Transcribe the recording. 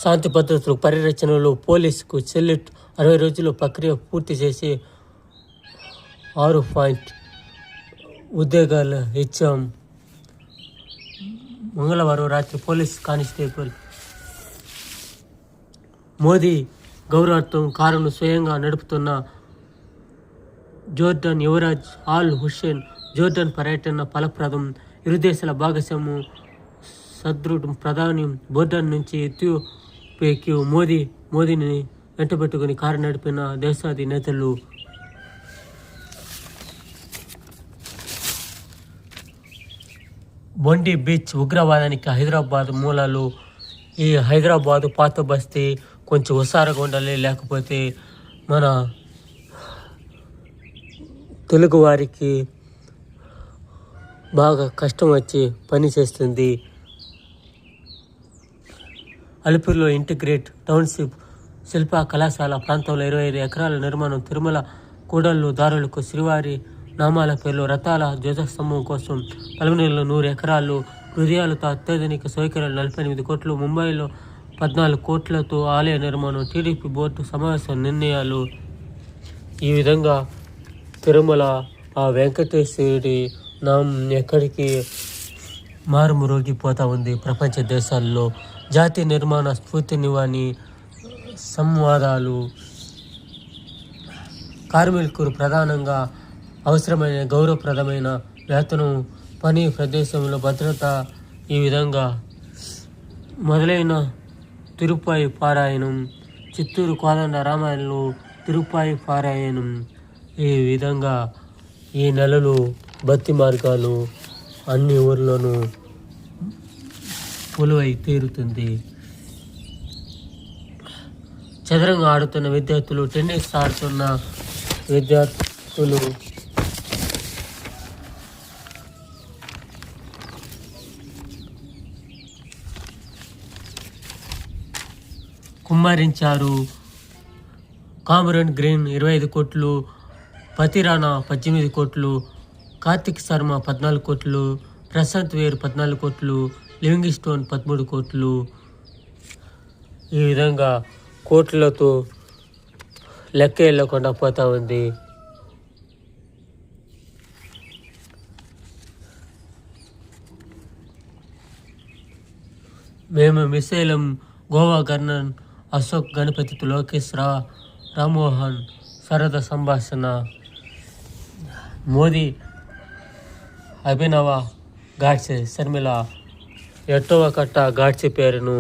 శాంతి భద్రతల పరిరక్షణలో పోలీసుకు సెల్యూట్. 60 రోజుల్లో ప్రక్రియ పూర్తి చేసి 6 ఉద్యోగాలు ఇచ్చాం. మంగళవారం రాత్రి పోలీస్ కానిస్టేబుల్ మోదీ గౌరవార్థం కారును స్వయంగా నడుపుతున్న Jordan Yuvraj all Hussain Jordan పర్యటన ఫలప్రదం. ఇరు దేశాల భాగస్వామ్యం సదృఢం. ప్రధాని జోర్డాన్ నుంచి ఎథియోపియాకు మోదీని వెంటబెట్టుకుని కారు నడిపిన దేశాధినేతలు. బొండి బీచ్ ఉగ్రవాదానికి హైదరాబాద్ మూలాలు. ఈ హైదరాబాదు పాత బస్తీ కొంచెం హుషారుగా ఉండాలి, లేకపోతే మన తెలుగు వారికి బాగా కష్టం వచ్చి పని చేస్తుంది. అలిపిరిలో ఇంటిగ్రేట్ టౌన్షిప్ శిల్ప కళాశాల ప్రాంతంలో 25 ఎకరాల నిర్మాణం. తిరుమల కూడళ్లు దారులకు శ్రీవారి నామాల పేర్లు. రథాల ధ్వజస్తంభం కోసం పలమనేరులో 100 ఎకరాలు. హృదయాలతో అత్యాధునిక సౌకర్యాలు 48 కోట్లు. ముంబైలో 14 కోట్లతో ఆలయ నిర్మాణం. టీడీపీ బోర్డు సమావేశం నిర్ణయాలు. ఈ విధంగా తిరుమల ఆ వెంకటేశ్వరుడి నామం ఎక్కడికి మారుమరోగిపోతూ ఉంది ప్రపంచ దేశాల్లో. జాతీయ నిర్మాణ స్ఫూర్తినివ్వని సంవాదాలు. కార్మికులు ప్రధానంగా అవసరమైన గౌరవప్రదమైన వేతనం, పని ప్రదేశంలో భద్రత. ఈ విధంగా మొదలైన తిరుపాయి పారాయణం. చిత్తూరు కోదండ రామాయణంలో తిరుపాయి పారాయణం. ఈ విధంగా ఈ నెలలు భక్తి మార్గాలు అన్ని ఊర్లోనూ కొలువై తీరుతుంది. చదరంగం ఆడుతున్న విద్యార్థులు, టెన్నిస్ ఆడుతున్న విద్యార్థులు, కుమ్మరించారు. కామరన్ గ్రీన్ 25 కోట్లు, పతిరాణా 18 కోట్లు, కార్తిక్ శర్మ 14 కోట్లు, ప్రశాంత్ వేర్ 14 కోట్లు, లివింగ్ స్టోన్ 13 కోట్లు. ఈ విధంగా కోట్లతో లెక్క వెళ్ళకుండా పోతా ఉంది. మేము మిసైలం. గోవా గవర్నర్ అశోక్ గణపతితో లోకేష్ రామ్మోహన్ సరదా సంభాషణ. మోదీ అభినవ గాడ్సే షర్మిల ఎట్టవ కట్ట గాడ్సే పేరును